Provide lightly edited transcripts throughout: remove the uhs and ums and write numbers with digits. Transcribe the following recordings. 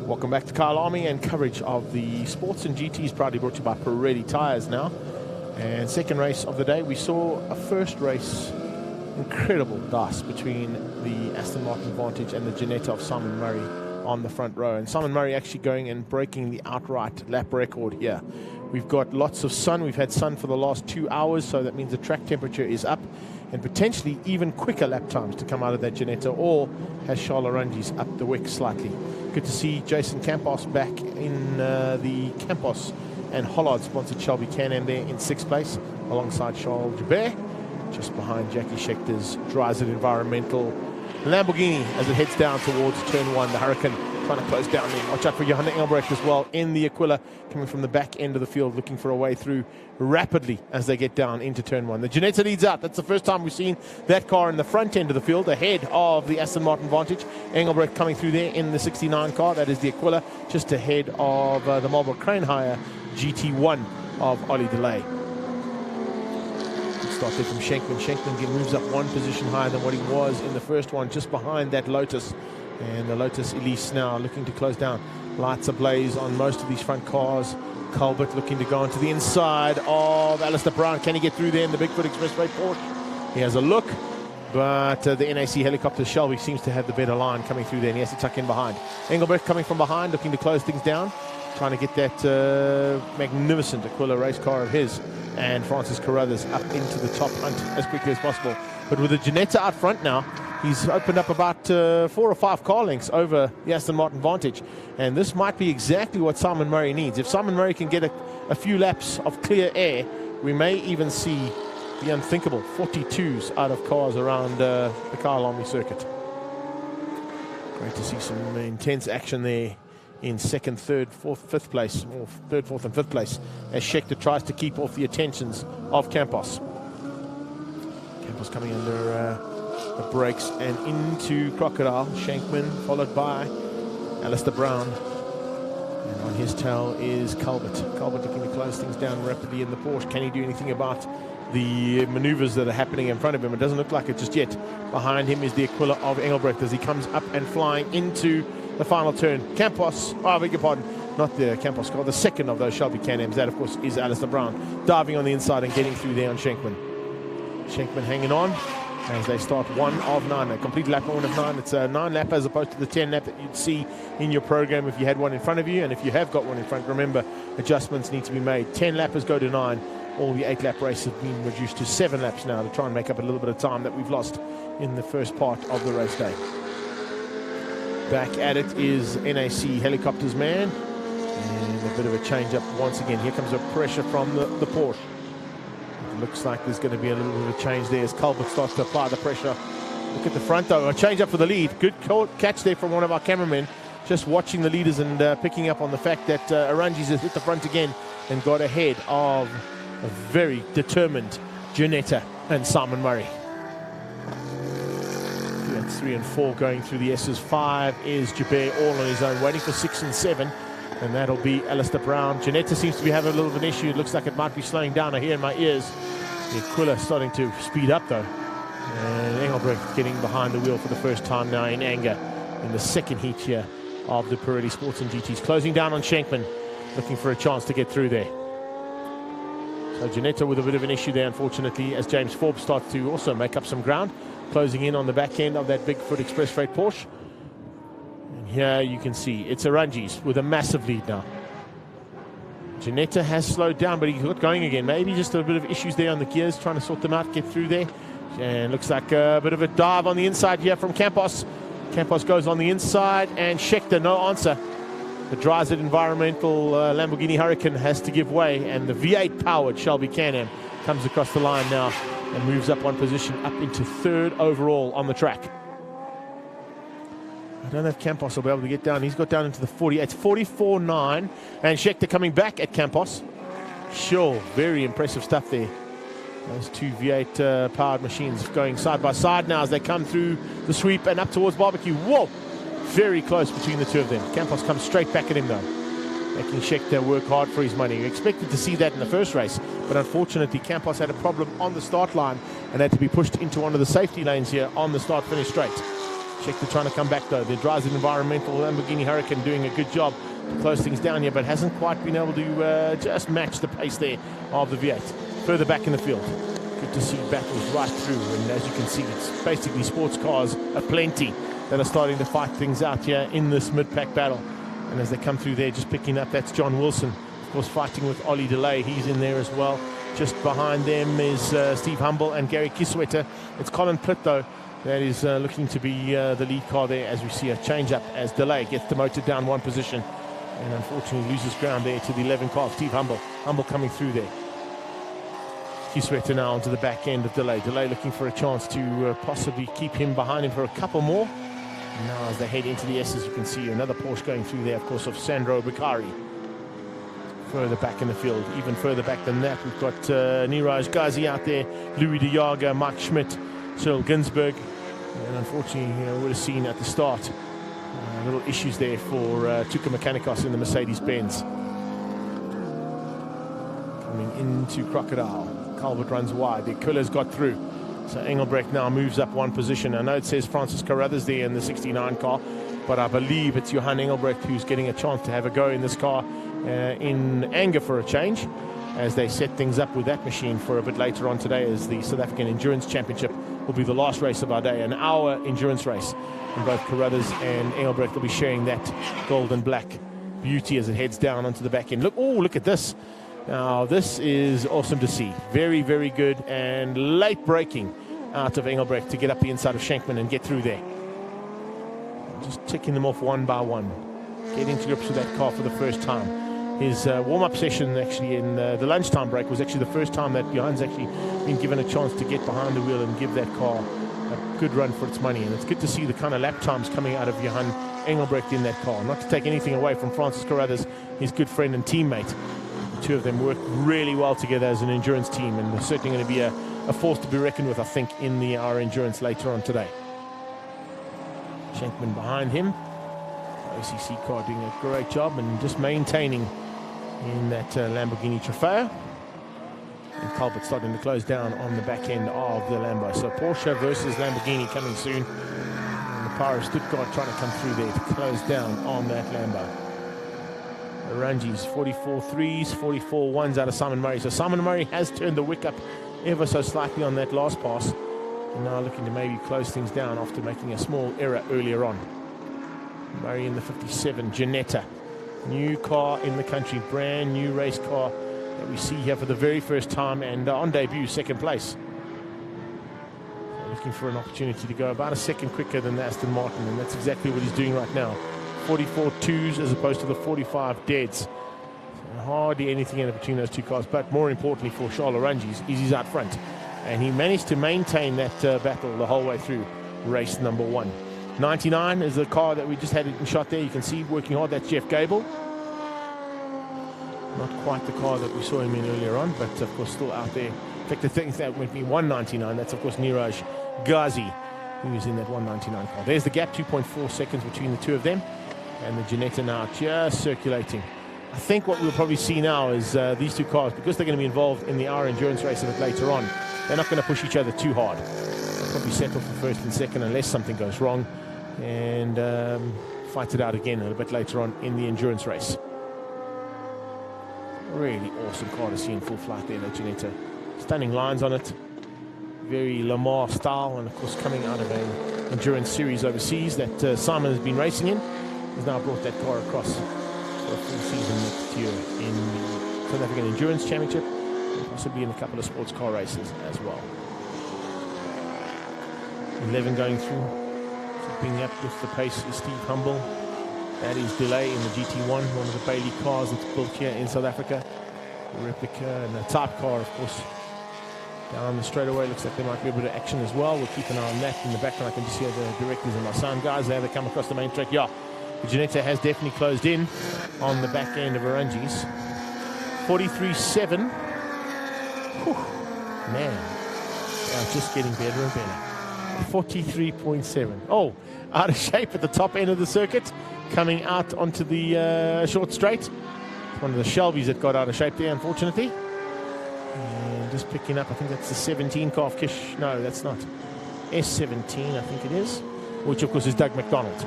Welcome back to Kyalami, and coverage of the sports and GTs proudly brought to you by Prix Tires now. And second race of the day, we saw a first race incredible dice between the Aston Martin Vantage and the Ginetta of Simon Murray on the front row. And Simon Murray actually going and breaking the outright lap record here. We've got lots of sun. We've had sun for the last 2 hours, so that means the track temperature is up, and potentially even quicker lap times to come out of that Ginetta, or has Charles Arungi's up the wick slightly. Good to see Jason Campos back in the Campos and Hollard sponsored Shelby Can-Am there in 6th place alongside Charles Joubert, just behind Jackie Schechter's Dryzit Environmental Lamborghini as it heads down towards turn 1. The Hurricane trying to close down there. Watch out for Johanna Engelbrecht as well in the Aquila, coming from the back end of the field, looking for a way through rapidly as they get down into turn 1. The Ginetta leads out. That's the first time we've seen that car in the front end of the field, ahead of the Aston Martin Vantage. Engelbrecht coming through there in the 69 car. That is the Aquila, just ahead of the Marlboro Crane Hire GT1 of Ollie DeLay. Start there from Schenkman. Schenkman moves up one position higher than what he was in the first one, just behind that Lotus. And the Lotus Elise now looking to close down. Lights ablaze on most of these front cars. Colbert looking to go onto the inside of Alistair Brown. Can he get through there in the Bigfoot Expressway Porsche? He has a look, but the NAC helicopter Shelby seems to have the better line coming through there, and he has to tuck in behind. Engelbrecht coming from behind, looking to close things down, trying to get that magnificent Aquila race car of his and Francis Carruthers up into the top hunt as quickly as possible. But with the Ginetta out front now, he's opened up about 4 or 5 car lengths over the Aston Martin Vantage. And this might be exactly what Simon Murray needs. If Simon Murray can get a few laps of clear air, we may even see the unthinkable 42s out of cars around the Kyalami circuit. Great to see some intense action there in 2nd, 3rd, 4th, 5th place, or 3rd, 4th and 5th place, as Schechter tries to keep off the attentions of Campos. Campos coming under the brakes and into Crocodile. Schenkman followed by Alistair Brown, and on his tail is Colbert. Colbert looking to close things down rapidly in the Porsche. Can he do anything about the maneuvers that are happening in front of him? It doesn't look like it just yet. Behind him is the Aquila of Engelbrecht as he comes up and flying into the final turn. Campos, oh, I beg your pardon, not the Campos car, the second of those Shelby Can-Ams. That, of course, is Alistair Brown, diving on the inside and getting through there on Schenkman. Schenkman hanging on as they start 1 of 9, a complete lap 1 of 9. It's a 9 lap as opposed to the 10 lap that you'd see in your program if you had one in front of you. And if you have got one in front, remember, adjustments need to be made. 10 lappers go to 9. All the 8 lap races have been reduced to 7 laps now to try and make up a little bit of time that we've lost in the first part of the race day. Back at it is NAC Helicopters man, and a bit of a change up once again. Here comes a pressure from the Porsche. It looks like there's going to be a little bit of a change there as Colbert starts to apply the pressure. Look at the front though, a change up for the lead. Good catch there from one of our cameramen, just watching the leaders and picking up on the fact that Arungi's has hit the front again and got ahead of a very determined Ginetta and Simon Murray. That's 3 and 4 going through the S's. 5 is Joubert all on his own, waiting for 6 and 7, and that'll be Alistair Brown. Ginetta seems to be having a little of an issue. It looks like it might be slowing down. I hear in my ears the Aquila starting to speed up though, and Engelbrecht getting behind the wheel for the first time now in anger in the second heat here of the Pirelli Sports and GTs, closing down on Schenkman, looking for a chance to get through there. So Ginetta with a bit of an issue there, unfortunately, as James Forbes starts to also make up some ground, closing in on the back end of that Bigfoot Express Freight Porsche. And here you can see it's Arungi's with a massive lead now. Ginetta has slowed down, but he got going again. Maybe just a bit of issues there on the gears, trying to sort them out, get through there. And looks like a bit of a dive on the inside here from Campos. Campos goes on the inside, and Schechter, no answer. The Dryzit Environmental Lamborghini Hurricane has to give way, and the V8 powered Shelby Can-Am comes across the line now and moves up one position up into 3rd overall on the track. I don't know if Campos will be able to get down. He's got down into the 48. It's 44.9, and Schechter coming back at Campos. Sure, very impressive stuff there. Those 2 V8 powered machines going side by side now as they come through the sweep and up towards barbecue. Whoa! Very close between the two of them. Campos comes straight back at him though, making Schechter work hard for his money. We expected to see that in the first race, but unfortunately Campos had a problem on the start line and had to be pushed into one of the safety lanes here on the start-finish straight. Check they're trying to come back though. Their drives an environmental Lamborghini Hurricane doing a good job to close things down here, but hasn't quite been able to just match the pace there of the V8. Further back in the field. Good to see battles right through, and as you can see, it's basically sports cars aplenty that are starting to fight things out here in this mid-pack battle. And as they come through there, just picking up, that's John Wilson, of course, fighting with Ollie DeLay. He's in there as well. Just behind them is Steve Humble and Gary Kiswetter. It's Colin Plitt, though, that is looking to be the lead car there, as we see a change-up as DeLay gets demoted down one position and unfortunately loses ground there to the 11 car of Steve Humble. Humble coming through there. Kiswetter now onto the back end of DeLay. DeLay looking for a chance to possibly keep him behind him for a couple more. Now as they head into the S, as you can see, another Porsche going through there, of course, of Sandro Bakari. Further back in the field, even further back than that, we've got Niraj Ghazi out there, Louis de Jager, Mike Schmidt, Cyril Ginsberg. And unfortunately, we would have seen at the start little issues there for Tuka Mechanikos in the Mercedes-Benz. Coming into Crocodile. Calvert runs wide. The Kuller's got through. So Engelbrecht now moves up one position. I know it says Francis Carruthers there in the 69 car, but I believe it's Johan Engelbrecht who's getting a chance to have a go in this car in anger for a change, as they set things up with that machine for a bit later on today, as the South African Endurance Championship will be the last race of our day, an hour endurance race. And both Carruthers and Engelbrecht will be sharing that gold and black beauty as it heads down onto the back end. Look at this. Now, this is awesome to see. Very, very good, and late braking out of Engelbrecht to get up the inside of Schenkman and get through there. Just ticking them off one by one. Getting to grips with that car for the first time. His warm-up session actually in the lunchtime break was actually the first time that Johan's actually been given a chance to get behind the wheel and give that car a good run for its money. And it's good to see the kind of lap times coming out of Johan Engelbrecht in that car. Not to take anything away from Francis Carruthers, his good friend and teammate. The two of them work really well together as an endurance team, and they're certainly going to be a force to be reckoned with, I think, in our endurance later on today. Schenkman behind him. OCC car doing a great job and just maintaining in that Lamborghini Trofeo. And Colbert starting to close down on the back end of the Lambo. So Porsche versus Lamborghini coming soon. And the Power of Stuttgart trying to come through there to close down on that Lambo. Rangi's 44 threes, 44 ones out of Simon Murray. So Simon Murray has turned the wick up ever so slightly on that last pass. And now looking to maybe close things down after making a small error earlier on. Murray in the 57, Ginetta. New car in the country, brand new race car that we see here for the very first time, and on debut, second place. So looking for an opportunity to go about a second quicker than the Aston Martin, and that's exactly what he's doing right now. 44 twos as opposed to the 45 deads. So hardly anything in between those two cars, but more importantly for Charles Oranges, he's out front. And he managed to maintain that battle the whole way through race number one. 99 is the car that we just had in shot there. You can see working hard, that's Jeff Gable. Not quite the car that we saw him in earlier on, but of course still out there. In fact, the thing that would be 199, that's of course Niraj Ghazi, who is in that 199 car. There's the gap, 2.4 seconds between the two of them. And the Ginetta now just circulating. I think what we'll probably see now is these two cars, because they're going to be involved in the hour endurance race a bit later on, they're not going to push each other too hard. They'll probably settle for first and second unless something goes wrong, and fight it out again a little bit later on in the endurance race. Really awesome car to see in full flight there, the Ginetta. Stunning lines on it. Very Lamar style, and of course coming out of an endurance series overseas that Simon has been racing in. Has now brought that car across for a full season next year in the South African Endurance Championship, and possibly in a couple of sports car races as well. 11 going through, keeping up with the pace is Steve Humble. That is Delay in the GT1, one of the Bailey cars that's built here in South Africa. The replica and the type car, of course, down the straightaway. Looks like there might be a bit of action as well. We'll keep an eye on that. In the background, I can just hear the directors and my sound guys there. They come across the main track. Yeah. Ginetta has definitely closed in on the back end of Oranges. 43.7. Man, they're just getting better and better. 43.7. Oh, out of shape at the top end of the circuit, coming out onto the short straight. One of the Shelbys that got out of shape there, unfortunately. And just picking up, I think that's the 17 car of Kish. No, that's not. S17, I think it is. which of course is Doug McDonald.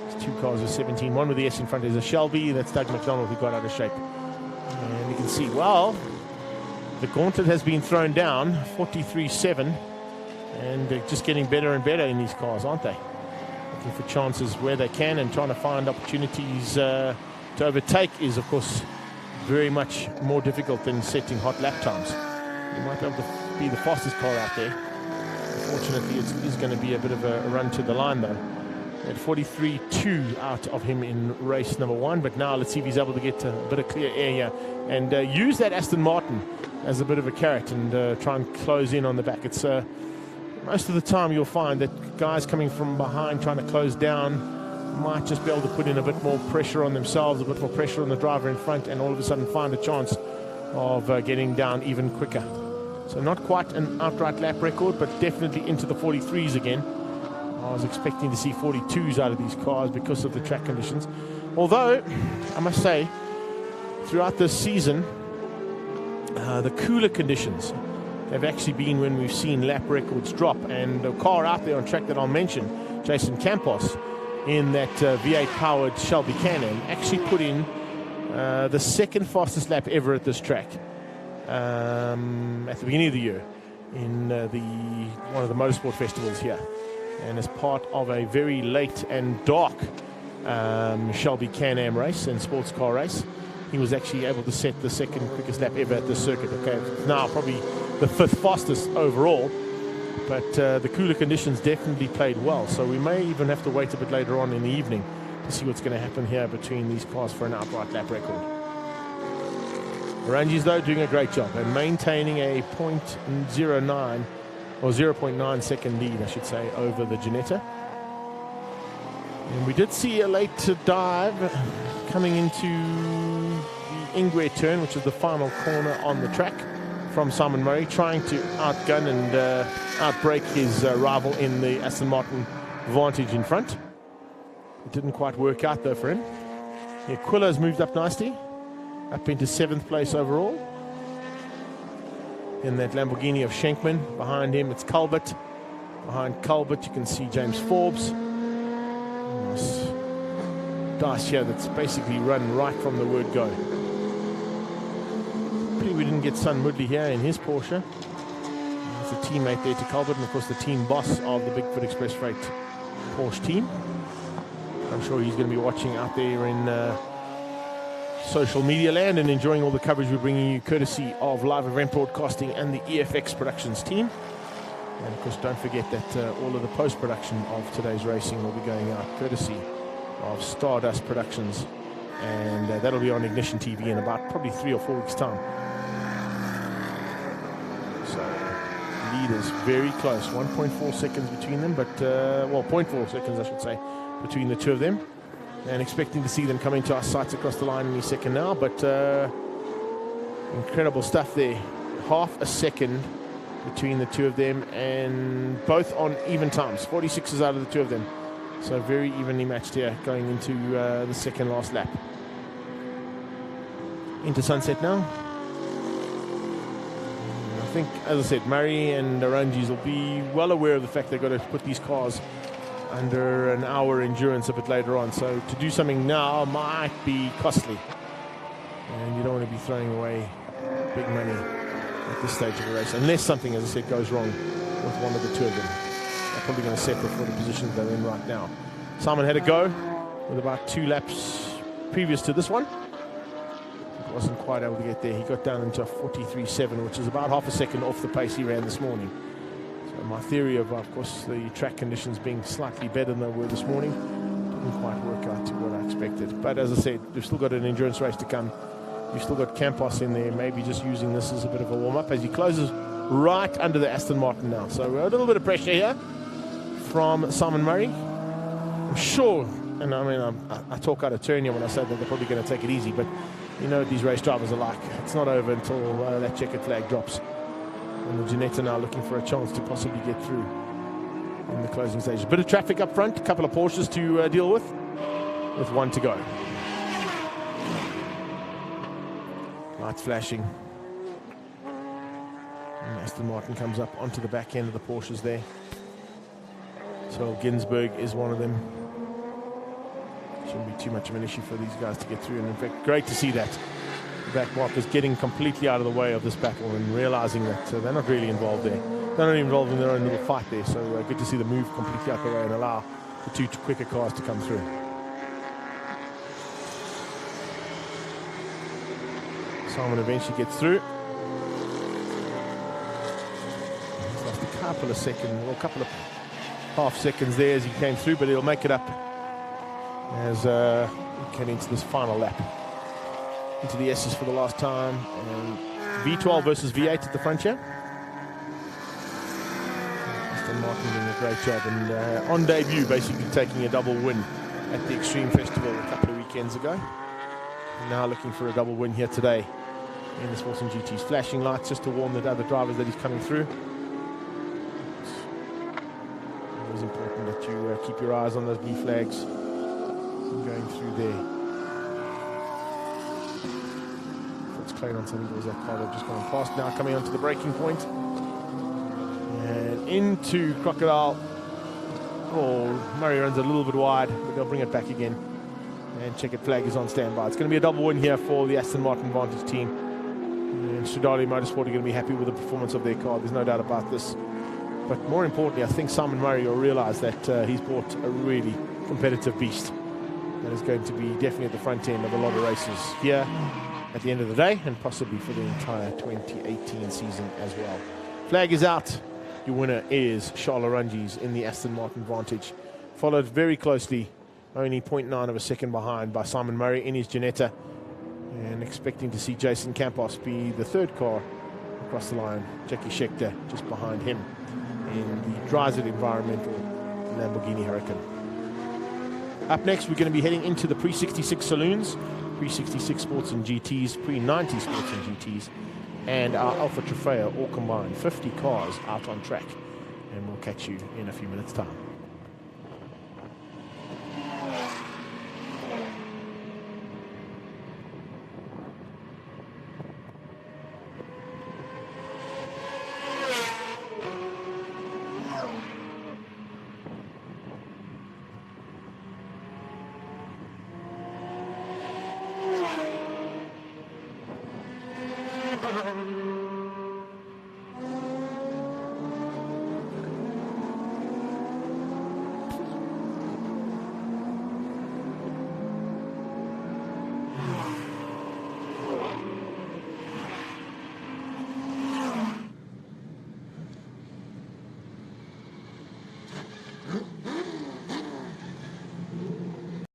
There's two cars with 17. One with the S in front is a Shelby. That's Doug McDonald who got out of shape. And you can see, well, the gauntlet has been thrown down, 43.7. And they're just getting better and better in these cars, aren't they? Looking for chances where they can and trying to find opportunities to overtake is, of course, very much more difficult than setting hot lap times. You might be able to be the fastest car out there. Unfortunately, it is going to be a bit of a run to the line, though. At 43.2 out of him in race number 1, but now let's see if he's able to get a bit of clear air here and use that Aston Martin as a bit of a carrot and try and close in on the back. It's most of the time you'll find that guys coming from behind trying to close down might just be able to put in a bit more pressure on themselves, a bit more pressure on the driver in front, and all of a sudden find a chance of getting down even quicker. So not quite an outright lap record, but definitely into the 43s again. I was expecting to see 42s out of these cars because of the track conditions. Although, I must say, throughout this season, the cooler conditions have actually been when we've seen lap records drop. And the car out there on track that I'll mention, Jason Campos, in that V8-powered Shelby Can-Am, actually put in the second fastest lap ever at this track at the beginning of the year in one of the motorsport festivals here. And as part of a very late and dark Shelby Can-Am race and sports car race, he was actually able to set the second quickest lap ever at this circuit. Okay, now probably the 5th fastest overall, but the cooler conditions definitely played well. So we may even have to wait a bit later on in the evening to see what's going to happen here between these cars for an outright lap record. Rangi's, though, doing a great job and maintaining a 0.09 or 0.9 second lead, I should say, over the Ginetta. And we did see a late dive coming into the Ingwe turn, which is the final corner on the track, from Simon Murray, trying to outgun and outbrake his rival in the Aston Martin Vantage in front. It didn't quite work out, though, for him. Quiller's moved up nicely, up into 7th place overall. In that Lamborghini of Schenkman. Behind him, it's Culbert. Behind Culbert, you can see James Forbes. Nice dice here that's basically run right from the word go. Pity we didn't get Son Woodley here in his Porsche. He's a teammate there to Culbert, and of course the team boss of the Bigfoot Express Freight Porsche team. I'm sure he's going to be watching out there in social media land and enjoying all the coverage we're bringing you courtesy of Live Event Broadcasting and the EFX Productions team. And of course, don't forget that all of the post-production of today's racing will be going out courtesy of Stardust Productions, and that'll be on Ignition TV in about probably 3 or 4 weeks' time. So, lead is very close, 1.4 seconds between them, but, well, 0.4 seconds, I should say, between the two of them. And expecting to see them come into our sights across the line any second now, but incredible stuff there. Half a second between the two of them, and both on even times. 46s out of the two of them. So very evenly matched here going into the second last lap. Into sunset now. I think, as I said, Murray and Rangi's will be well aware of the fact they've got to put these cars under an hour endurance a bit later on. So to do something now might be costly. And you don't want to be throwing away big money at this stage of the race, unless something, as I said, goes wrong with one of the two of them. They're probably going to settle for the positions they're in right now. Simon had a go with about 2 laps previous to this one. He wasn't quite able to get there. He got down into a 43.7, which is about half a second off the pace he ran this morning. So my theory of course, the track conditions being slightly better than they were this morning didn't quite work out to what I expected. But as I said, we've still got an endurance race to come. You've still got Campos in there, maybe just using this as a bit of a warm-up as he closes right under the Aston Martin now. So a little bit of pressure here from Simon Murray. I'm sure, and I mean, I talk out of turn here when I say that they're probably going to take it easy, but you know what these race drivers are like. It's not over until that checkered flag drops. And the Ginetta now looking for a chance to possibly get through in the closing stages. A bit of traffic up front, a couple of Porsches to deal with 1 to go. Lights flashing. And Aston Martin comes up onto the back end of the Porsches there. So Ginsberg is one of them. Shouldn't be too much of an issue for these guys to get through. And in fact, great to see that the back markers getting completely out of the way of this battle and realizing that they're not really involved there. They're not involved in their own little fight there. So good to see them move completely out of the way and allow the two quicker cars to come through. Simon eventually gets through. He's lost a couple of seconds, or a couple of half seconds there as he came through, but he'll make it up as he came into this final lap. Into the S's for the last time. And V12 versus V8 at the front here. Aston Martin doing a great job, and on debut basically taking a double win at the Extreme Festival a couple of weekends ago. And now looking for a double win here today in the Sports and GTs. Flashing lights just to warn the other drivers that he's coming through. It's always important that you keep your eyes on those B flags going through there. It's Clarence, I think it was that car that just gone past now, coming onto the braking point. And into Crocodile. Oh, Murray runs a little bit wide, but they'll bring it back again. And checkered flag is on standby. It's going to be a double win here for the Aston Martin Vantage team. And Stradale Motorsport are going to be happy with the performance of their car. There's no doubt about this. But more importantly, I think Simon Murray will realize that he's brought a really competitive beast that is going to be definitely at the front end of a lot of races here at the end of the day, and possibly for the entire 2018 season as well. Flag is out. Your winner is Charles Ranges in the Aston Martin Vantage, followed very closely, only 0.9 of a second behind, by Simon Murray in his Ginetta, and expecting to see Jason Campos be the third car across the line. Jackie Schechter just behind him in the Dryset Environmental Lamborghini Huracan. Up next, we're going to be heading into the Prix 66 saloons, Prix 66 Sports and GTs, Prix 90 Sports and GTs, and our Alpha Trofeo, all combined, 50 cars out on track. And we'll catch you in a few minutes' time.